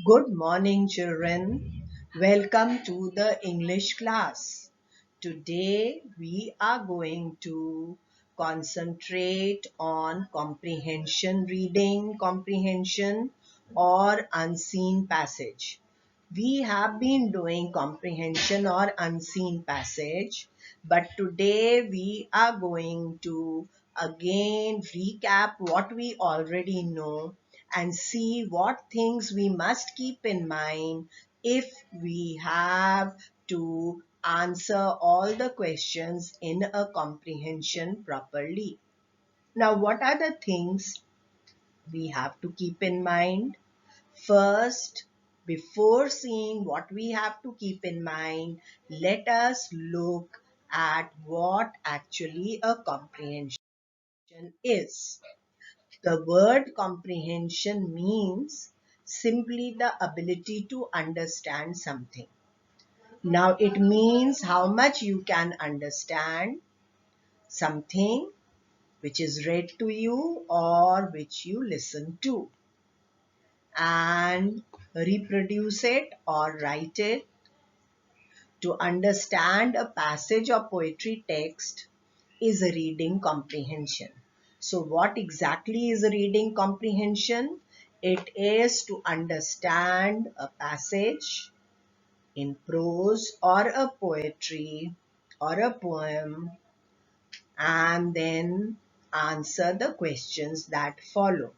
Good morning, children. Welcome to the English class. Today we are going to concentrate on comprehension reading, comprehension or unseen passage. We have been doing comprehension or unseen passage, but today we are going to again recap what we already know and see what things we must keep in mind if we have to answer all the questions in a comprehension properly. Now, what are the things we have to keep in mind? First, before seeing what we have to keep in mind, let us look at what actually a comprehension is. The word comprehension means simply the ability to understand something. Now, it means how much you can understand something which is read to you or which you listen to, and reproduce it or write it. To understand a passage or poetry text is a reading comprehension. So what exactly is a reading comprehension? It is to understand a passage in prose or a poetry or a poem and then answer the questions that follow.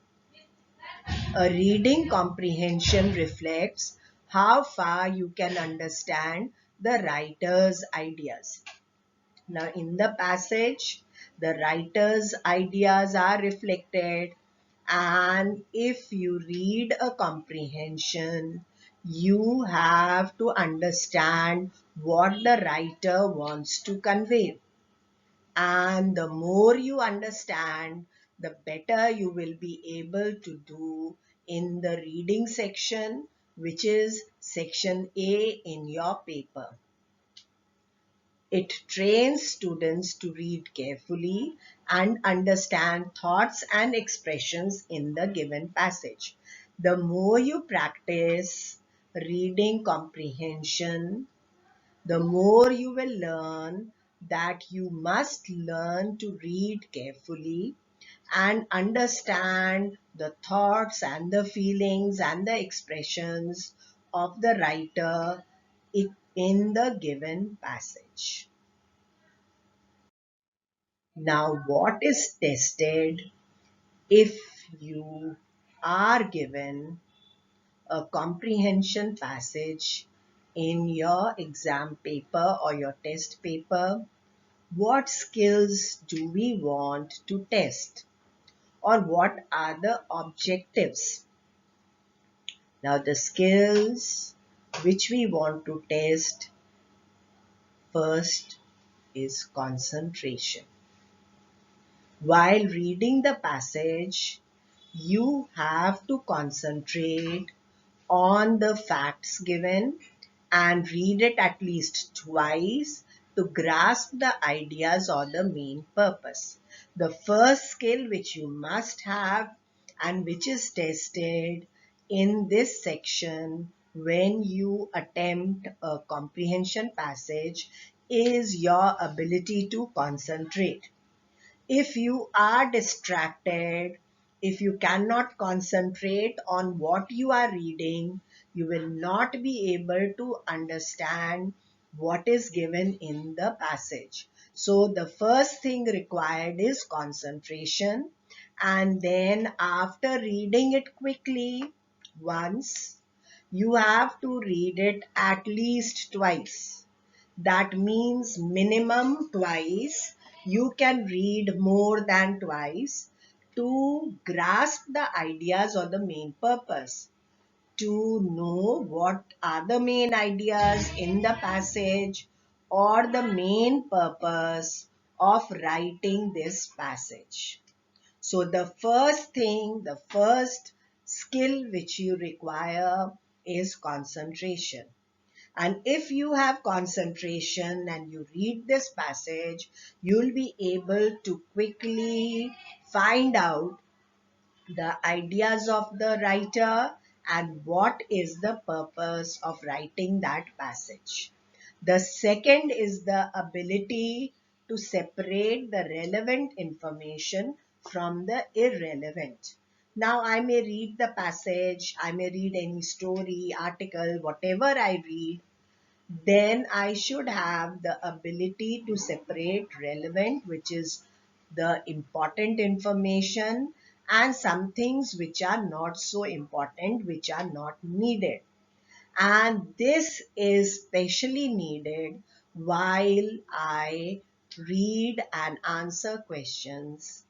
A reading comprehension reflects how far you can understand the writer's ideas. Now, in the passage, the writer's ideas are reflected, and if you read a comprehension, you have to understand what the writer wants to convey. And the more you understand, the better you will be able to do in the reading section, which is section A in your paper. It trains students to read carefully and understand thoughts and expressions in the given passage. The more you practice reading comprehension, the more you will learn that you must learn to read carefully and understand the thoughts and the feelings and the expressions of the writer in the given passage. Now, what is tested if you are given a comprehension passage in your exam paper or your test paper? What skills do we want to test? Or what are the objectives? Now, the skills which we want to test first is concentration. While reading the passage, you have to concentrate on the facts given and read it at least twice to grasp the ideas or the main purpose. The first skill which you must have and which is tested in this section when you attempt a comprehension passage is your ability to concentrate. If you are distracted, if you cannot concentrate on what you are reading, you will not be able to understand what is given in the passage. So the first thing required is concentration, and then after reading it quickly once, you have to read it at least twice. That means minimum twice. You can read more than twice to grasp the ideas or the main purpose, to know what are the main ideas in the passage or the main purpose of writing this passage. So the first thing, the first skill which you require is concentration. And if you have concentration and you read this passage, you'll be able to quickly find out the ideas of the writer and what is the purpose of writing that passage. The second is the ability to separate the relevant information from the irrelevant. Now, I may read the passage, I may read any story, article, whatever I read, then I should have the ability to separate relevant, which is the important information, and some things which are not so important, which are not needed. And this is specially needed while I read and answer questions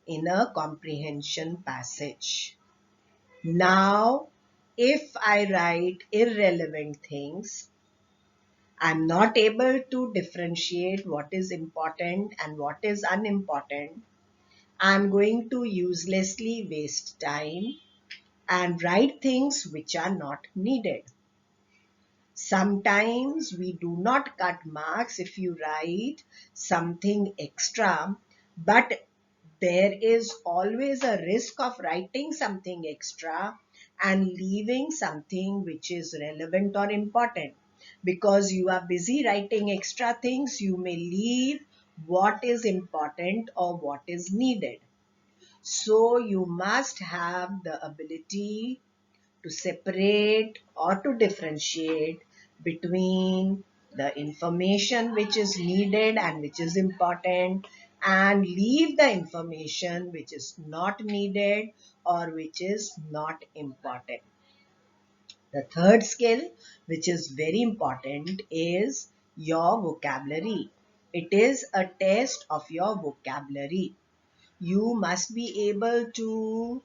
in a comprehension passage. Now, if I write irrelevant things, I'm not able to differentiate what is important and what is unimportant. I'm going to uselessly waste time and write things which are not needed. Sometimes we do not cut marks if you write something extra, but there is always a risk of writing something extra and leaving something which is relevant or important. Because you are busy writing extra things, you may leave what is important or what is needed. So you must have the ability to separate or to differentiate between the information which is needed and which is important, and leave the information which is not needed or which is not important. The third skill, which is very important, is your vocabulary. It is a test of your vocabulary. You must be able to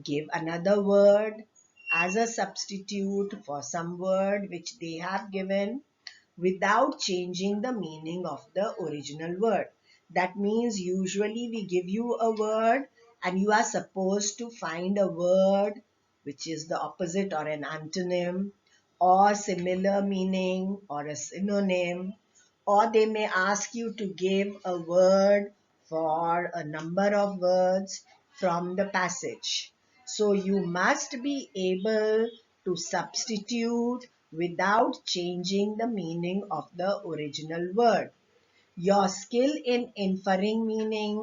give another word as a substitute for some word which they have given without changing the meaning of the original word. That means usually we give you a word and you are supposed to find a word which is the opposite or an antonym or similar meaning or a synonym, or they may ask you to give a word for a number of words from the passage. So you must be able to substitute without changing the meaning of the original word. Your skill in inferring meaning,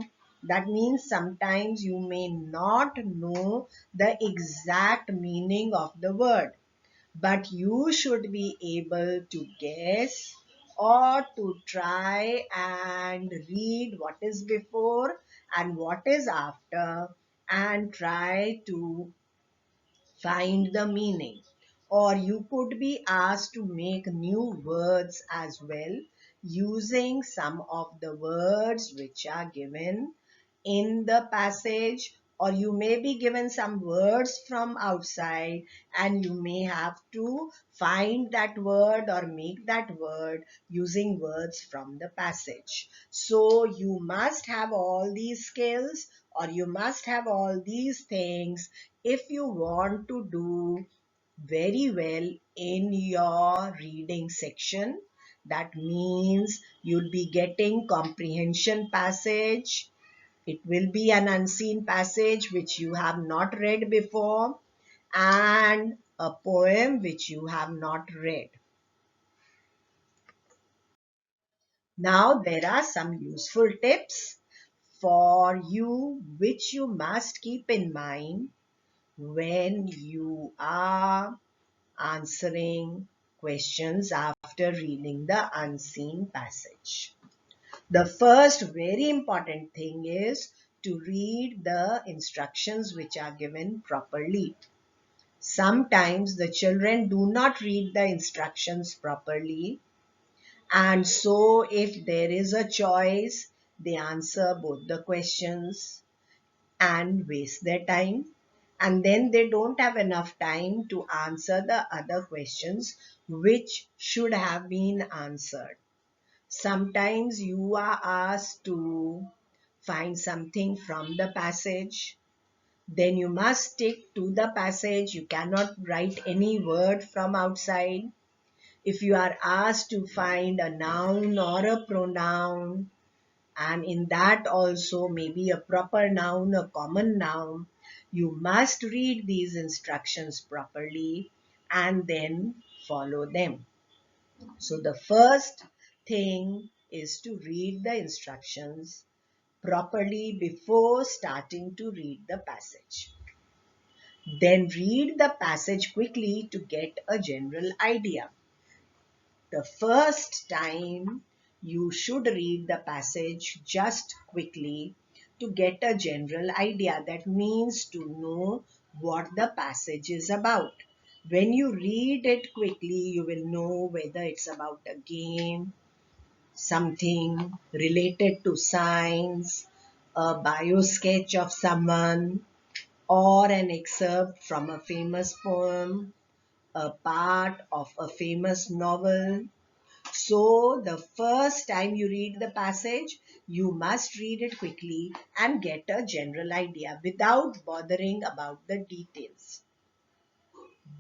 that means sometimes you may not know the exact meaning of the word, but you should be able to guess or to try and read what is before and what is after and try to find the meaning. Or you could be asked to make new words as well using some of the words which are given in the passage, or you may be given some words from outside and you may have to find that word or make that word using words from the passage. So you must have all these skills or you must have all these things if you want to do very well in your reading section. That means you'll be getting comprehension passage. It will be an unseen passage which you have not read before, and a poem which you have not read. Now there are some useful tips for you which you must keep in mind when you are answering questions after reading the unseen passage. The first very important thing is to read the instructions which are given properly. Sometimes the children do not read the instructions properly, and so if there is a choice, they answer both the questions and waste their time, and then they don't have enough time to answer the other questions which should have been answered. Sometimes you are asked to find something from the passage, then you must stick to the passage. You cannot write any word from outside. If you are asked to find a noun or a pronoun, and in that also maybe a proper noun, a common noun, You must read these instructions properly and then follow them. So the first thing is to read the instructions properly before starting to read the passage. Then read the passage quickly to get a general idea. The first time you should read the passage just quickly to get a general idea. That means to know what the passage is about. When you read it quickly, you will know whether it's about a game, something related to science, a bio sketch of someone, or an excerpt from a famous poem, a part of a famous novel. So the first time you read the passage, you must read it quickly and get a general idea without bothering about the details.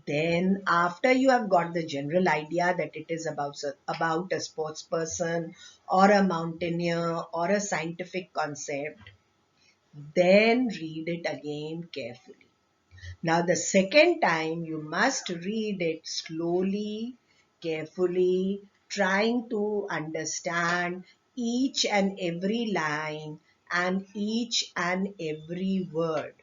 Then after you have got the general idea that it is about a sports person or a mountaineer or a scientific concept, then read it again carefully. Now the second time you must read it slowly, carefully, trying to understand each and every line and each and every word.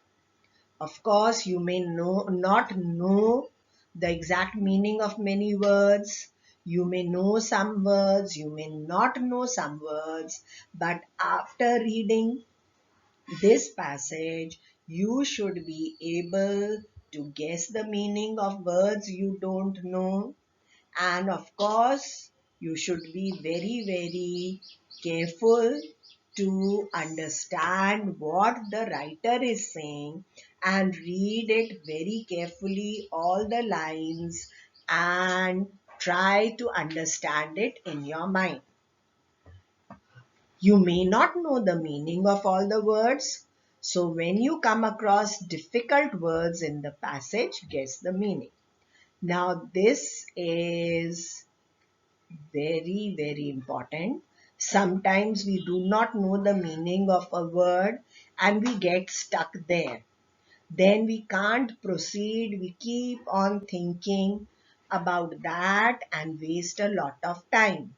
Of course, you may not know the exact meaning of many words. You may know some words, you may not know some words, but after reading this passage, you should be able to guess the meaning of words you don't know. And of course, you should be very, very careful to understand what the writer is saying and read it very carefully, all the lines, and try to understand it in your mind. You may not know the meaning of all the words, so when you come across difficult words in the passage, guess the meaning. Now, this is very, very important. Sometimes we do not know the meaning of a word and we get stuck there. Then we can't proceed. We keep on thinking about that and waste a lot of time.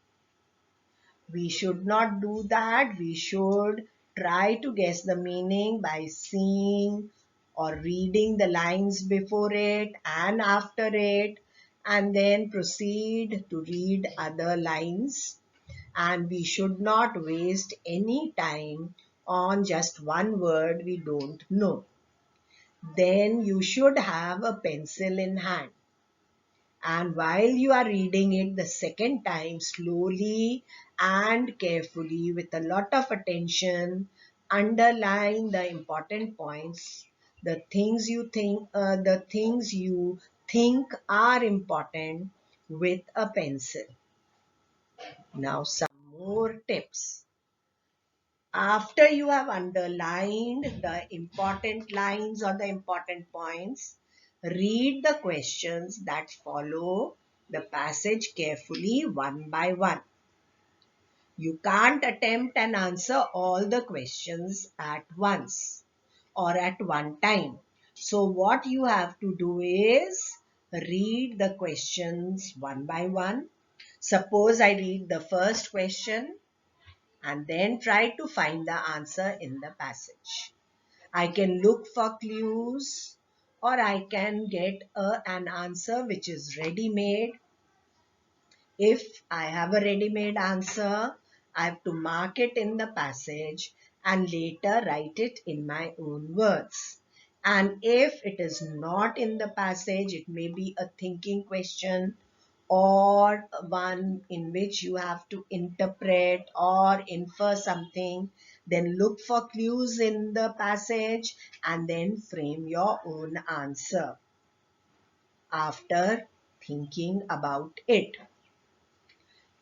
We should not do that. We should try to guess the meaning by seeing or reading the lines before it and after it, and then proceed to read other lines. And we should not waste any time on just one word we don't know. Then you should have a pencil in hand. And while you are reading it the second time, slowly and carefully, with a lot of attention, underline the important points, the things you think are important with a pencil. Now, some more tips. After you have underlined the important lines or the important points, read the questions that follow the passage carefully one by one. You can't attempt and answer all the questions at once or at one time. So what you have to do is read the questions one by one. Suppose I read the first question and then try to find the answer in the passage. I can look for clues or I can get an answer which is ready-made. If I have a ready-made answer, I have to mark it in the passage and later write it in my own words. And if it is not in the passage, it may be a thinking question or one in which you have to interpret or infer something, then look for clues in the passage and then frame your own answer after thinking about it.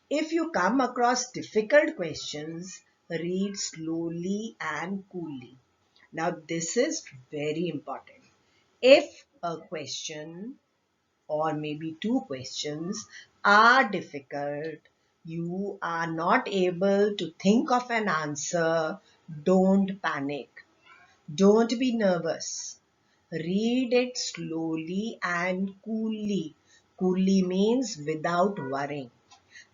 If you come across difficult questions, read slowly and coolly. Now, this is very important. If a question or maybe two questions are difficult, you are not able to think of an answer, don't panic. Don't be nervous. Read it slowly and coolly. Coolly means without worrying.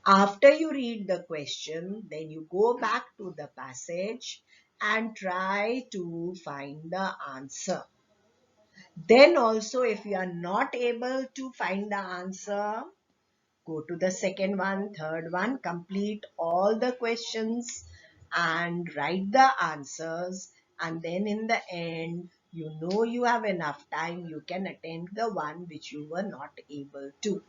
After you read the question, then you go back to the passage and try to find the answer. Then also, if you are not able to find the answer, go to the second one, third one, complete all the questions and write the answers. And then in the end, you know you have enough time, you can attempt the one which you were not able to.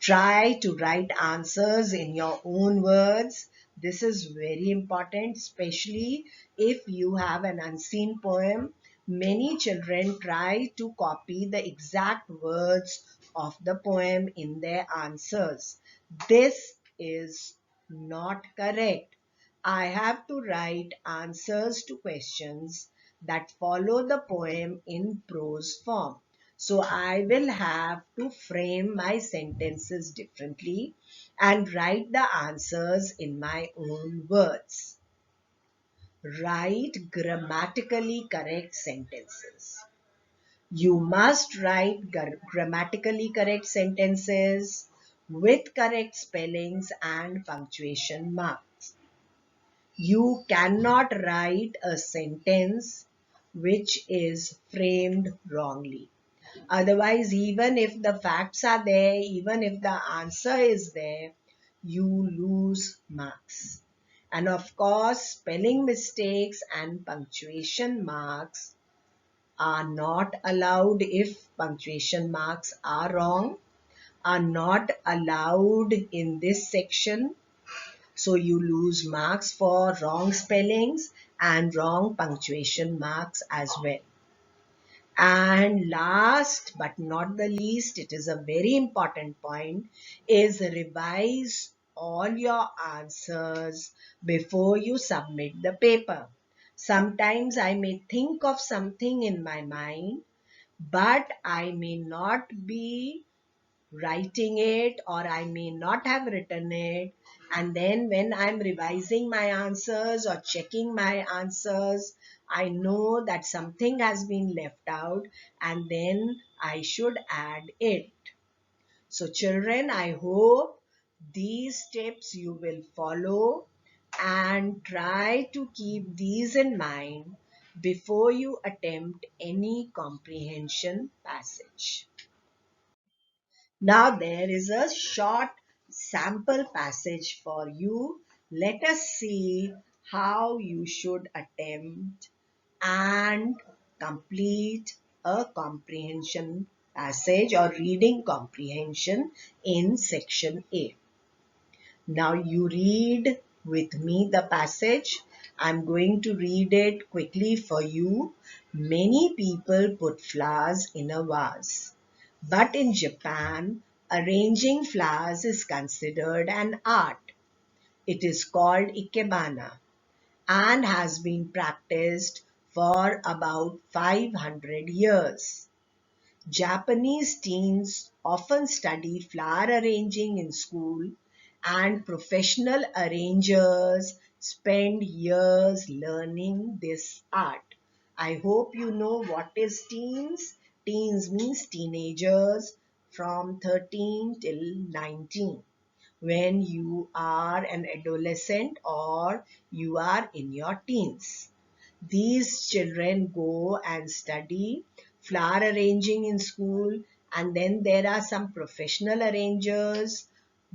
Try to write answers in your own words. This is very important, especially if you have an unseen poem. Many children try to copy the exact words of the poem in their answers. This is not correct. I have to write answers to questions that follow the poem in prose form. So I will have to frame my sentences differently and write the answers in my own words. Write grammatically correct sentences. You must write grammatically correct sentences with correct spellings and punctuation marks. You cannot write a sentence which is framed wrongly. Otherwise, even if the facts are there, even if the answer is there, you lose marks. And of course, spelling mistakes and punctuation marks are not allowed. If punctuation marks are wrong, are not allowed in this section. So you lose marks for wrong spellings and wrong punctuation marks as well. And last but not the least, it is a very important point, is revise all your answers before you submit the paper. Sometimes I may think of something in my mind, but I may not be writing it, or I may not have written it. And then when I'm revising my answers or checking my answers, I know that something has been left out and then I should add it. So children, I hope these tips you will follow and try to keep these in mind before you attempt any comprehension passage. Now there is a short sample passage for you. Let us see how you should attempt and complete a comprehension passage or reading comprehension in section A. Now you read with me the passage. I'm going to read it quickly for you. Many people put flowers in a vase. But in Japan, arranging flowers is considered an art. It is called ikebana and has been practiced for about 500 years. Japanese teens often study flower arranging in school, and professional arrangers spend years learning this art. I hope you know what is teens. Teens means teenagers from 13 till 19, when you are an adolescent or you are in your teens. These children go and study flower arranging in school, and then there are some professional arrangers.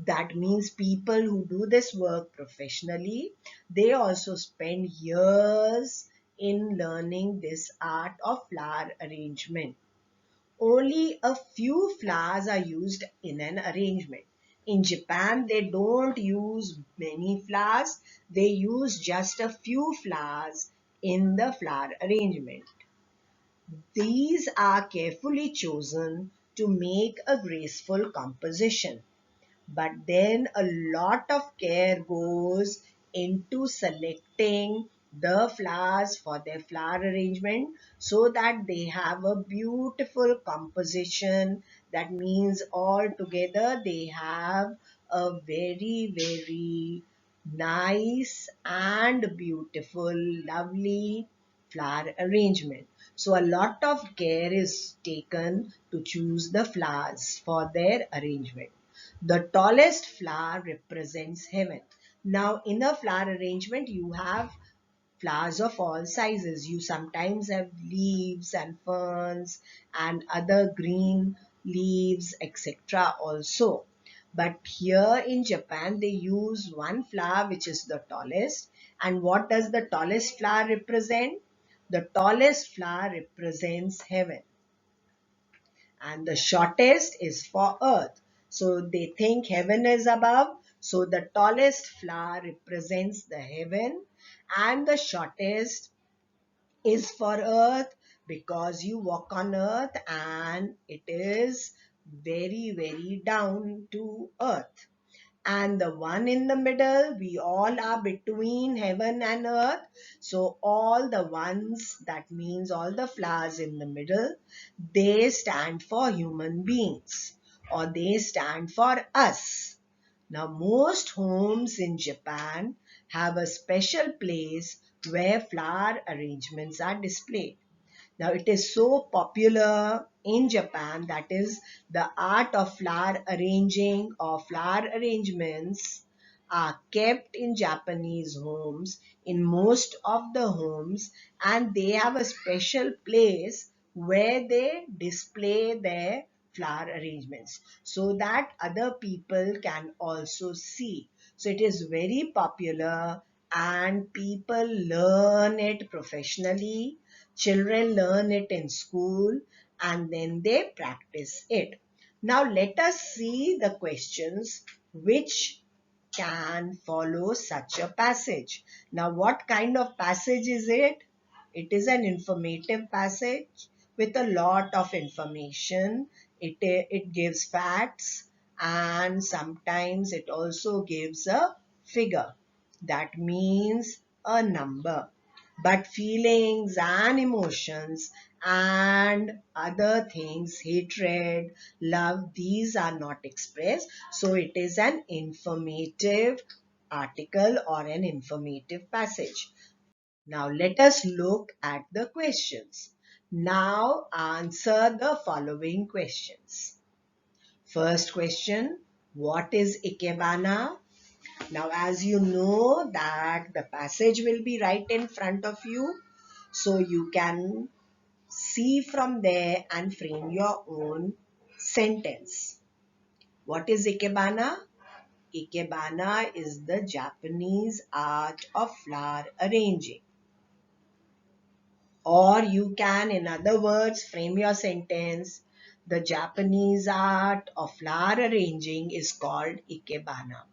That means people who do this work professionally. They also spend years in learning this art of flower arrangement. Only a few flowers are used in an arrangement. In Japan, they don't use many flowers. They use just a few flowers in the flower arrangement. These are carefully chosen to make a graceful composition. But then a lot of care goes into selecting the flowers for their flower arrangement so that they have a beautiful composition. That means all together they have a very, very nice and beautiful, lovely flower arrangement. So a lot of care is taken to choose the flowers for their arrangement. The tallest flower represents heaven. Now in a flower arrangement you have flowers of all sizes. You sometimes have leaves and ferns and other green leaves, etc. also. But here in Japan, they use one flower which is the tallest. And what does the tallest flower represent? The tallest flower represents heaven. And the shortest is for earth. So they think heaven is above. So the tallest flower represents the heaven and the shortest is for earth because you walk on earth and it is very, very down to earth. And the one in the middle, we all are between heaven and earth. So all the ones, that means all the flowers in the middle, they stand for human beings or they stand for us. Now most homes in Japan have a special place where flower arrangements are displayed. Now it is so popular in Japan, that is the art of flower arranging or flower arrangements are kept in Japanese homes, in most of the homes, and they have a special place where they display their flower arrangements so that other people can also see. So it is very popular and people learn it professionally. Children learn it in school and then they practice it. Now let us see the questions which can follow such a passage. Now what kind of passage is it? It is an informative passage with a lot of information. It gives facts and sometimes it also gives a figure. That means a number. But feelings and emotions and other things, hatred, love, these are not expressed. So it is an informative article or an informative passage. Now let us look at the questions. Now answer the following questions. First question, what is ikebana? Now as you know that the passage will be right in front of you, so you can see from there and frame your own sentence. What is ikebana? Ikebana is the Japanese art of flower arranging. Or you can, in other words, frame your sentence. The Japanese art of flower arranging is called ikebana.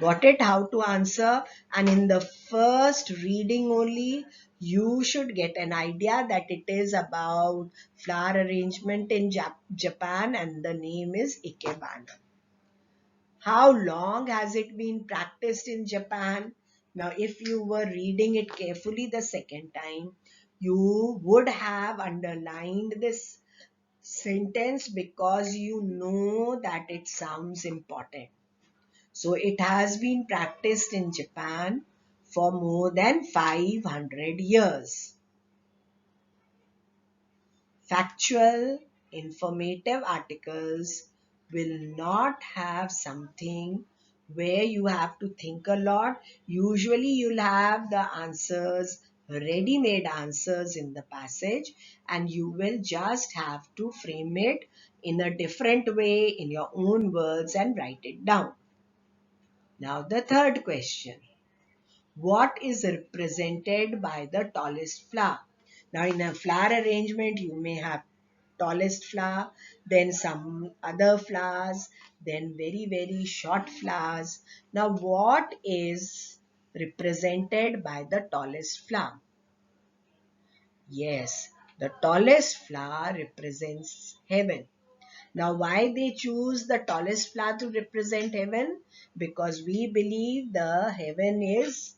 Got it? How to answer? And in the first reading only, you should get an idea that it is about flower arrangement in Japan and the name is ikebana. How long has it been practiced in Japan? Now, if you were reading it carefully the second time, you would have underlined this sentence because you know that it sounds important. So it has been practiced in Japan for more than 500 years. Factual, informative articles will not have something where you have to think a lot. Usually you'll have the answers, ready-made answers in the passage, and you will just have to frame it in a different way in your own words and write it down. Now the third question. What is represented by the tallest flower? Now in a flower arrangement, you may have tallest flower, then some other flowers, then very, very short flowers. Now what is represented by the tallest flower? Yes, the tallest flower represents heaven. Now why they choose the tallest flower to represent heaven? Because we believe the heaven is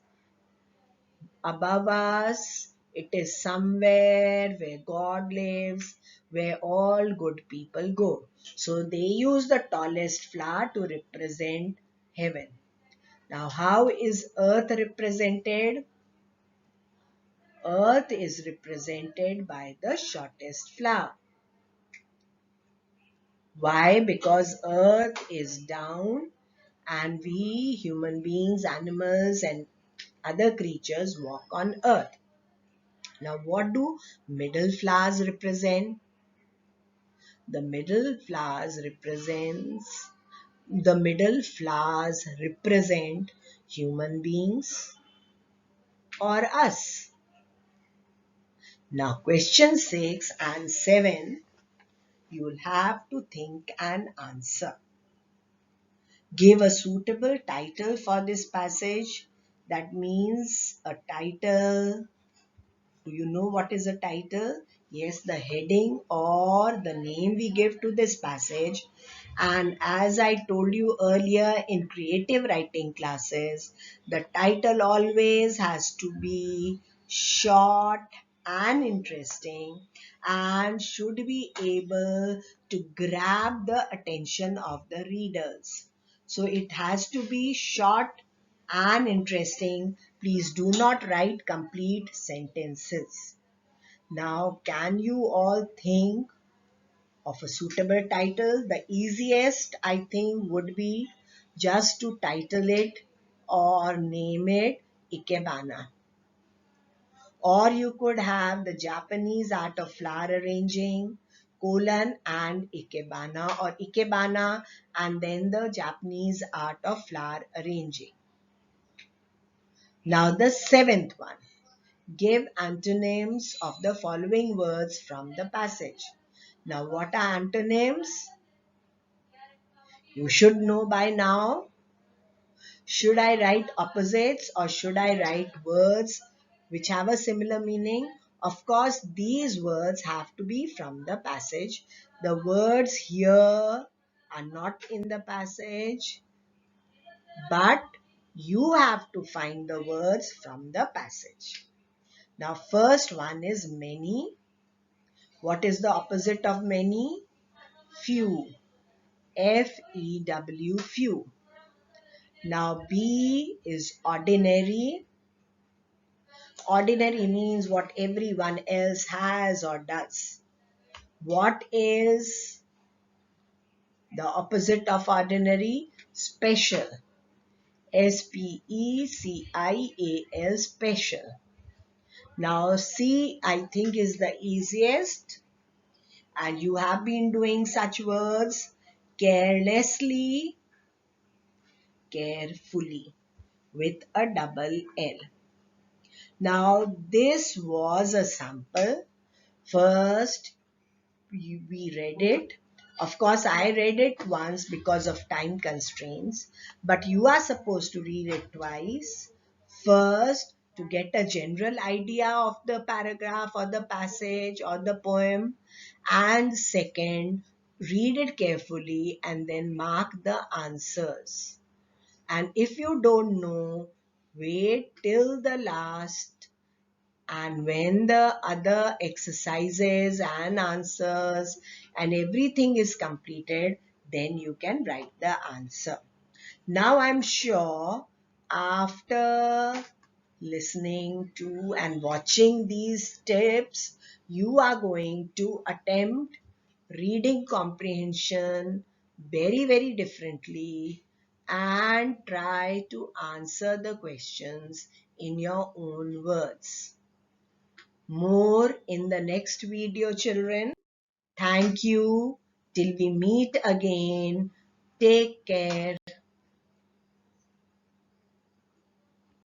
above us. It is somewhere where God lives, where all good people go. So they use the tallest flower to represent heaven. Now how is earth represented? Earth is represented by the shortest flower. Why? Because Earth is down and we human beings, animals and other creatures walk on Earth. Now what do middle flowers represent? The middle flowers represent human beings or us. Now question 6 and 7, you'll have to think and answer. Give a suitable title for this passage. That means a title. Do you know what is a title? Yes, the heading or the name we give to this passage. And as I told you earlier in creative writing classes, the title always has to be short and interesting and should be able to grab the attention of the readers. So it has to be short and interesting. Please do not write complete sentences. Now, can you all think of a suitable title? The easiest, I think, would be just to title it or name it Ikebana. Or you could have the Japanese art of flower arranging, colon and Ikebana, or Ikebana and then the Japanese art of flower arranging. Now the seventh one. Give antonyms of the following words from the passage. Now what are antonyms? You should know by now. Should I write opposites or should I write words which have a similar meaning? Of course, these words have to be from the passage. The words here are not in the passage, but you have to find the words from the passage. Now, first one is many. What is the opposite of many? Few. Few, few. Now, B is ordinary. Ordinary means what everyone else has or does. What is the opposite of ordinary? Special. Special, special. Now, C, I think, is the easiest. And you have been doing such words carelessly, carefully with a double L. Now this was a sample. First we read it. Of course I read it once because of time constraints, but you are supposed to read it twice. First to get a general idea of the paragraph or the passage or the poem, and second read it carefully and then mark the answers. And if you don't know, wait till the last, and when the other exercises and answers and everything is completed, then you can write the answer. Now I'm sure after listening to and watching these tips, you are going to attempt reading comprehension very, very differently and try to answer the questions in your own words. More in the next video, children. Thank you. Till we meet again. Take care.